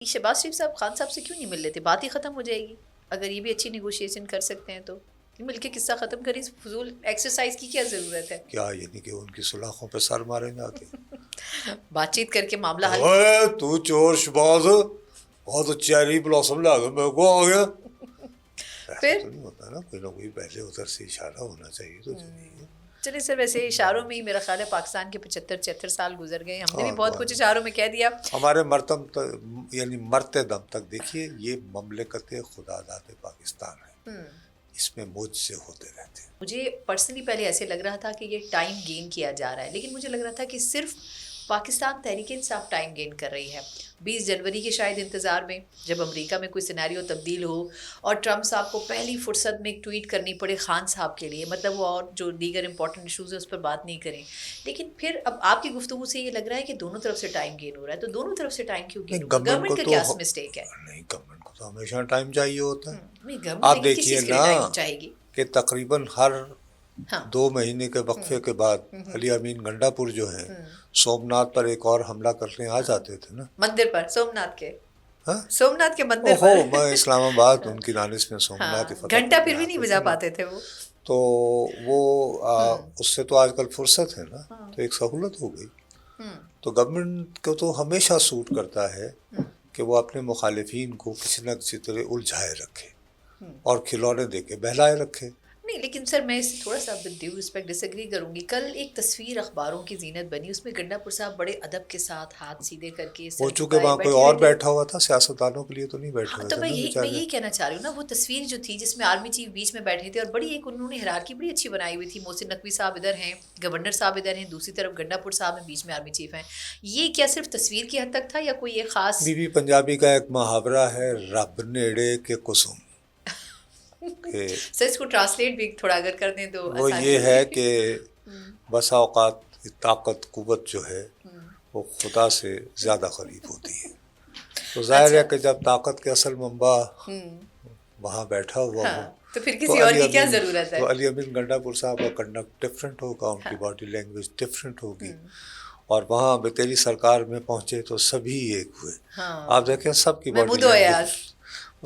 शहबाज शरीफ साहब खान साहब से क्यों नहीं मिल लेते, बात ही ख़त्म हो जाएगी। अगर ये भी अच्छी नेगोशिएशन कर सकते हैं तो मिल के किस्सा ख़त्म करें, इस फजूल एक्सरसाइज की क्या ज़रूरत है। क्या यानी कि उनकी सुलाखों पे सर मारेंगे आके? बातचीत करके मामला हल। ओए तू चोर शहबाज, बहुत चेरी ब्लॉसम ला के मेरे को आ गया। ऐसा फिर तो नहीं होता ना, कोई ना कोई पहले उधर से इशारा होना चाहिए तो चलिए। चलिए सर, वैसे इशारों में ही मेरा ख्याल है पाकिस्तान के 75-76 साल गुजर गए, हमने भी और बहुत कुछ इशारों में कह दिया। हमारे मरतम यानी मरते दम तक देखिए, ये ममलकत खुदादाद पाकिस्तान है, इसमें मुझसे होते रहते हैं। मुझे पर्सनली पहले ऐसे लग रहा था कि ये टाइम गेन किया जा रहा है, लेकिन मुझे लग रहा था कि सिर्फ पाकिस्तान तहरीक इंसाफ टाइम गेन कर रही है। 20 जनवरी के शायद इंतज़ार में, जब अमेरिका में कोई सिनेरियो तब्दील हो और ट्रंप साहब को पहली फुर्सत में एक ट्वीट करनी पड़े खान साहब के लिए, मतलब वो और जो दीगर इंपॉर्टेंट इशूज़ है उस पर बात नहीं करें। लेकिन फिर अब आपकी गुफ्तगू से ये लग रहा है कि दोनों तरफ से टाइम गेन हो रहा है, तो दोनों तरफ से टाइम क्यों गेन हो रहा है? गवर्नमेंट का क्या मिस्टेक है? नहीं, गवर्नमेंट को तो हमेशा टाइम चाहिए होता है। नहीं, आप गवर्नमेंट देखिए ना चाहेगी कि तकरीबन हर हाँ 2 महीने के वक्फे के बाद अली अमीन गंडापुर जो है सोमनाथ पर एक और हमला करने आ जाते थे ना, मंदिर पर, सोमनाथ के, हाँ? सोमनाथ के मंदिर ओहो, पर। मैं इस्लामाबाद उनकी नानिश में सोमनाथ की हाँ, फतह घंटा करने फिर भी नहीं आते बजा थे ना। पाते थे वो। तो वो उससे तो आजकल फुर्सत है ना, तो एक सहूलत हो गई। तो गवर्नमेंट को तो हमेशा सूट करता है कि वो अपने मुखालिफिन को किसी न किसी तरह उलझाए रखे और खिलौने दे के बहलाए रखे। नहीं, लेकिन सर मैं इससे थोड़ा सा विद ड्यू रिस्पेक्ट डिसएग्री करूंगी। कल एक तस्वीर अखबारों की जीनत बनी, उसमें गंडापुर साहब बड़े अदब के साथ हाथ सीधे करके वो सर चूंकि झुकाए वहाँ कोई बैठे और हुए थे। बैठा हुआ था, सियासतदानों के लिए तो नहीं बैठे हाँ, हुए तो थे मैं ना यही बेचारे। कहना चाह रही हूँ ना, वो तस्वीर जो थी जिसमें आर्मी चीफ बीच में बैठे थे और बड़ी एक उन्होंने हिरारकी बड़ी अच्छी बनाई हुई थी। मोहसिन नकवी साहब इधर हैं, गवर्नर साहब इधर हैं, दूसरी तरफ गंडापुर साहब हैं, बीच में आर्मी चीफ हैं। ये क्या सिर्फ तस्वीर की हद तक था या कोई एक खास? बीबी पंजाबी का एक मुहावरा है, रब नेड़े के कुसुम, कि सर इसको ट्रांसलेट भी थोड़ा अगर कर दें तो वो आसानी ये है होगी। कि बसा औकात ताकत कुव्वत जो है वो खुदा से ज़्यादा करीब होती है। तो जाहिर है कि जब ताकत के असल मंबा वहाँ बैठा हुआ हो तो फिर तो किसी और की क्या ज़रूरत है? अली अमीन गंडापुर साहब का कंडक्ट डिफरेंट होगा, उनकी बॉडी लैंग्वेज डिफरेंट होगी। और वहाँ तेरी सरकार में पहुँचे तो सभी एक हुए। आप देखें सबकी बॉडी लैंग्वेज,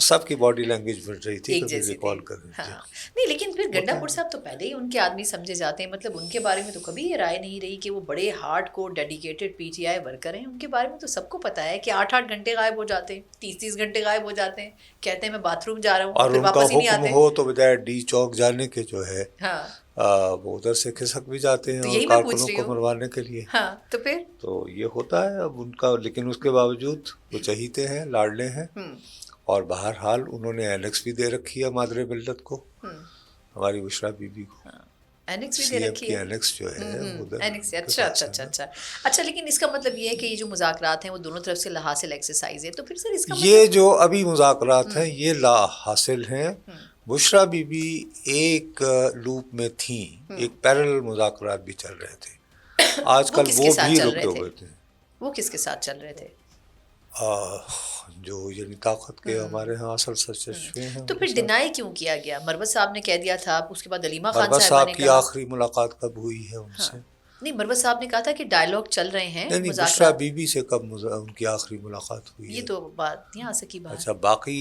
सबकी बॉडी लैंग्वेज बढ़ रही थी, कभी रिकॉल कर रही थी। नहीं, लेकिन फिर गंडापुर साहब तो पहले ही उनके आदमी समझे जाते हैं, मतलब उनके बारे में तो कभी ये राय नहीं रही कि वो बड़े hard core dedicated PTI worker हैं। उनके बारे में तो सबको पता है कि 8-8 घंटे गायब हो जाते हैं, 30-30 घंटे गायब हो जाते हैं, कहते हैं मैं बाथरूम जा रहा हूँ, और फिर उनका वापस ही नहीं हुक्म आते। हो तो बजाय डी चौक जाने के जो है हाँ, वो उधर से खिसक भी जाते हैं तो और यही मैं पूछ कारकुनों रही को हूँ। मरवाने के लिए। हाँ, तो फिर तो ये होता है अब उनका, लेकिन उसके बावजूद वो चहीते हैं, लाडले हैं। और बहरहाल उन्होंने एनेक्स भी दे रखी है मादरे मिल्लत को, हमारी बुशरा बीबी को। एनेक्स भी दे रखी है, एनेक्स जो है उधर एनेक्स। अच्छा, लेकिन इसका मतलब ये है कि ये जो मुज़ाकरात हैं वो दोनों तरफ से ला हासिल एक्सरसाइज है, तो फिर सर इसका ये जो अभी मुज़ाकरात हैं ये ला हासिल हैं। बुशरा बीबी एक लूप में थी, एक पैरेलल मुज़ाकरात भी चल रहे थे आजकल, वो भी रुके हुए थे। वो किसके साथ चल रहे थे? जो यानी ताकत के हमारे यहाँ असल सचेश्वे हैं। तो फिर डिनाई क्यों किया गया? मरवत साहब ने कह दिया था, उसके बाद अलीमा खान मरवत साहब की आखिरी मुलाकात कब हुई है उनसे? नहीं, मरवत साहब ने कहा था कि डायलॉग चल रहे हैं। नहीं, बुशरा बीबी से कब उनकी आखिरी मुलाकात हुई है? ये तो बात यहाँ आ सकी बात। अच्छा, बाकी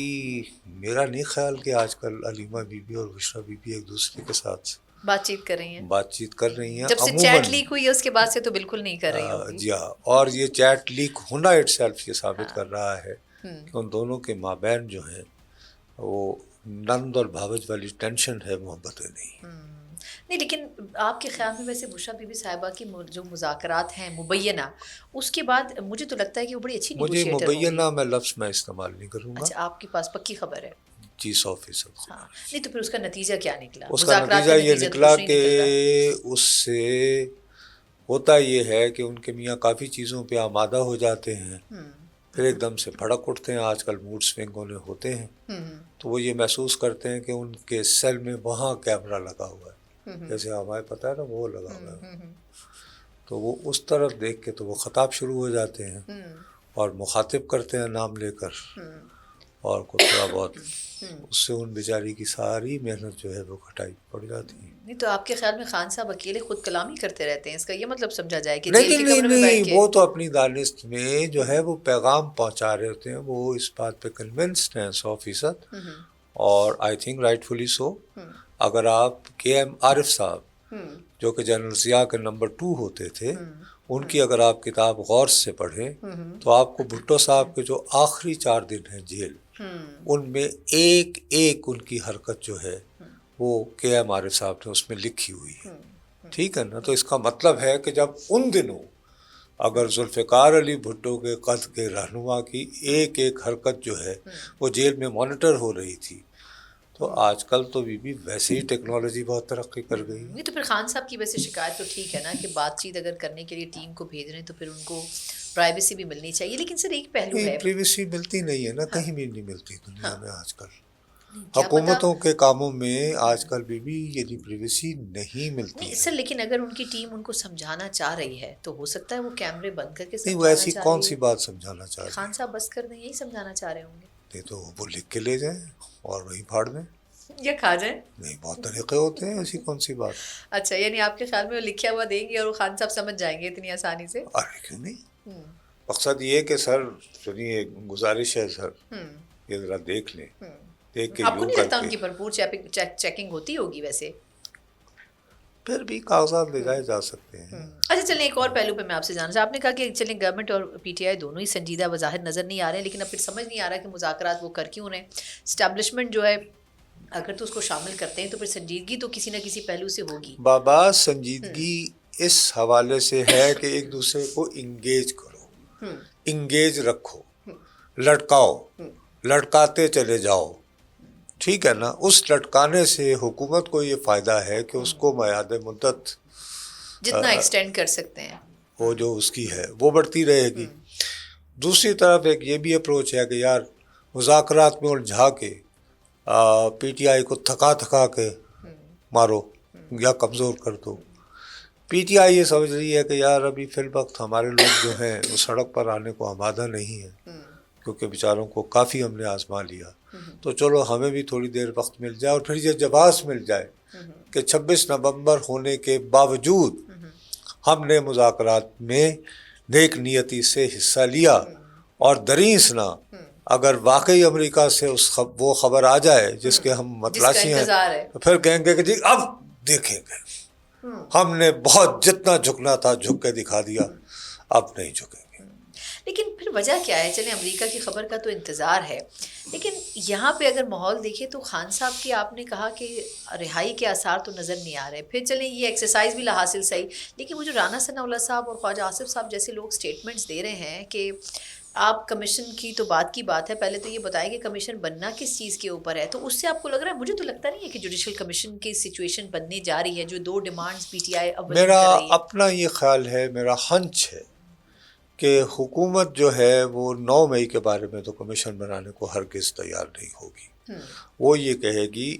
मेरा नहीं ख्याल कि आजकल अलीमा बीबी और बुशरा बीबी एक दूसरे के साथ बातचीत कर रही हैं। बातचीत कर रही हैं। जब से चैट लीक हुई है उसके बाद से तो बिल्कुल नहीं कर रही होंगी। जी हाँ, और ये चैट लीक होना इटसेल्फ ये साबित कर रहा है कि उन दोनों के माबैन जो है वो नंद और भावज वाली टेंशन है, मोहब्बतें नहीं। लेकिन आपके ख्याल में वैसे बुशरा बीबी साहिबा की जो मुज़ाकरात हैं मुबैना, उसके बाद मुझे तो लगता है कि वो बड़ी अच्छी मुझे नेगोशिएटर होंगी। मुबैना मैं लफ्ज़ मैं इस्तेमाल नहीं करूँगा। अच्छा, आपके पास पक्की खबर है? जी 100%। हाँ, नहीं तो फिर उसका नतीजा क्या निकला? उसका नतीजा ये निकला कि उससे होता ये है कि उनके मियाँ काफ़ी चीज़ों पे आमादा हो जाते हैं, फिर एकदम से भड़क उठते हैं। आजकल मूड स्विंग होने होते हैं, तो वो ये महसूस करते हैं कि उनके सेल में वहाँ कैमरा लगा हुआ है, जैसे हमारे पता है ना वो लगा हुआ है। तो वो उस तरफ देख के तो वो ख़ताब शुरू हो जाते हैं और मुखातिब करते हैं नाम लेकर اور کو تھوڑا بہت اس سے ان بیچاری کی ساری محنت جو ہے وہ کھٹائی پڑ جاتی ہے. نہیں تو آپ کے خیال میں خان صاحب اکیلے خود کلامی کرتے رہتے ہیں، اس کا یہ مطلب سمجھا جائے کہ جیل کے کمرے میں بیٹھ کے؟ نہیں، وہ تو اپنی دانست میں جو ہے وہ پیغام پہنچا رہے ہوتے ہیں، وہ اس بات پہ کنونسڈ ہیں 100%، اور آئی تھنک رائٹ فلی سو. اگر آپ کے ایم عارف صاحب جو کہ جنرل ضیاء کے نمبر 2 ہوتے تھے، ان کی اگر آپ کتاب غور سے پڑھیں تو آپ کو بھٹو صاحب کے جو آخری 4 دن ہیں جیل، ان میں ایک ایک ان کی حرکت جو ہے وہ کے ایم عارف صاحب نے اس میں لکھی ہوئی ہے. ٹھیک ہے نا؟ تو اس کا مطلب ہے کہ جب ان دنوں اگر ذوالفقار علی بھٹو کے قد کے رہنما کی ایک ایک حرکت جو ہے وہ جیل میں مانیٹر ہو رہی تھی، تو آج کل تو بھی ویسے ہی ٹیکنالوجی بہت ترقی کر گئی. نہیں تو پھر خان صاحب کی ویسے شکایت تو ٹھیک ہے نا کہ بات چیت اگر کرنے کے لیے ٹیم کو بھیج رہے ہیں تو پھر ان کو پرائیویسی بھی ملنی چاہیے، لیکن سر ایک پہلو ہے، پریویسی ملتی نہیں ہے نا، کہیں بھی نہیں ملتی دنیا میں آج کل. حکومتوں کے کاموں میں آج کل بھی یہ پریویسی نہیں ملتی ہے. سر لیکن اگر ان کی ٹیم ان کو سمجھانا چاہ رہی ہے تو ہو سکتا ہے وہ کیمرے بند کر کے نہیں، وہ ایسی کون سی بات سمجھانا چاہ رہی ہے؟ خان صاحب بس کر دیں، یہی سمجھانا چاہ رہے ہوں گے. نہیں تو وہ لکھ کے لے جائیں اور وہیں پھاڑ دیں یا کھا جائیں. نہیں، بہت طریقے ہوتے ہیں، ایسی کون سی بات. اچھا، یعنی آپ کے خیال میں وہ لکھا ہوا دیں گے اور وہ خان صاحب سمجھ جائیں گے اتنی آسانی سے؟ ارے کیوں نہیں. مقصد یہ کہ سر سنیے، گزارش ہے سر، یہ ذرا دیکھ لیں، دیکھ کے آپ کو نہیں لگتا ان کی بھرپور چیکنگ ہوتی ہوگی ویسے؟ پھر بھی کاغذات لے جائے جا سکتے ہیں. اچھا چلیں ایک اور پہلو پہ میں آپ سے جاننا چاہوں. آپ نے کہا کہ چلیں گورنمنٹ اور پی ٹی آئی دونوں ہی سنجیدہ بظاہر نظر نہیں آ رہے ہیں، لیکن اب پھر سمجھ نہیں آ رہا کہ مذاکرات وہ کر کیوں رہے ہیں. اسٹیبلشمنٹ جو ہے اگر تو اس کو شامل کرتے ہیں تو پھر سنجیدگی تو کسی نہ کسی پہلو سے ہوگی. بابا سنجیدگی اس حوالے سے ہے کہ ایک دوسرے کو انگیج کرو، انگیج رکھو، لٹکاؤ، لٹکاتے چلے جاؤ. ٹھیک ہے نا؟ اس لٹکانے سے حکومت کو یہ فائدہ ہے کہ اس کو میعاد مدت جتنا ایکسٹینڈ کر سکتے ہیں وہ جو اس کی ہے وہ بڑھتی رہے گی. دوسری طرف ایک یہ بھی اپروچ ہے کہ یار مذاکرات میں الجھا کے پی ٹی آئی کو تھکا کے مارو یا کمزور کر دو. پی ٹی آئی یہ سمجھ رہی ہے کہ یار ابھی فی الوقت ہمارے لوگ جو ہیں وہ سڑک پر آنے کو آمادہ نہیں ہیں، کیونکہ بیچاروں کو کافی ہم نے آزما لیا، تو چلو ہمیں بھی تھوڑی دیر وقت مل جائے اور پھر یہ جواز مل جائے کہ 26 نومبر ہونے کے باوجود ہم نے مذاکرات میں نیک نیتی سے حصہ لیا، اور دریس نہ اگر واقعی امریکہ سے وہ خبر آ جائے جس کے ہم متلاشی ہیں تو پھر کہیں گے کہ جی اب دیکھیں گے، ہم نے بہت جتنا جھکنا تھا جھک کے دکھا دیا، اب نہیں جھکیں گے. لیکن پھر وجہ کیا ہے؟ چلیں امریکہ کی خبر کا تو انتظار ہے، لیکن یہاں پہ اگر ماحول دیکھیں تو خان صاحب کی آپ نے کہا کہ رہائی کے آثار تو نظر نہیں آ رہے. پھر چلیں یہ ایکسرسائز بھی حاصل صحیح، لیکن وہ جو رانا ثناء اللہ صاحب اور خواجہ آصف صاحب جیسے لوگ سٹیٹمنٹس دے رہے ہیں کہ آپ کمیشن کی تو بات کی بات ہے، پہلے تو یہ بتائیں کہ کمیشن بننا کس چیز کے اوپر ہے. تو اس سے آپ کو لگ رہا ہے؟ مجھے تو لگتا نہیں ہے کہ جوڈیشل کمیشن کی سچویشن بننے جا رہی ہے جو 2 ڈیمانڈز پی ٹی آئی اول کر میرا رہی ہے. اپنا یہ خیال ہے، میرا ہنچ ہے کہ حکومت جو ہے وہ 9 مئی کے بارے میں تو کمیشن بنانے کو ہرگز تیار نہیں ہوگی. وہ یہ کہے گی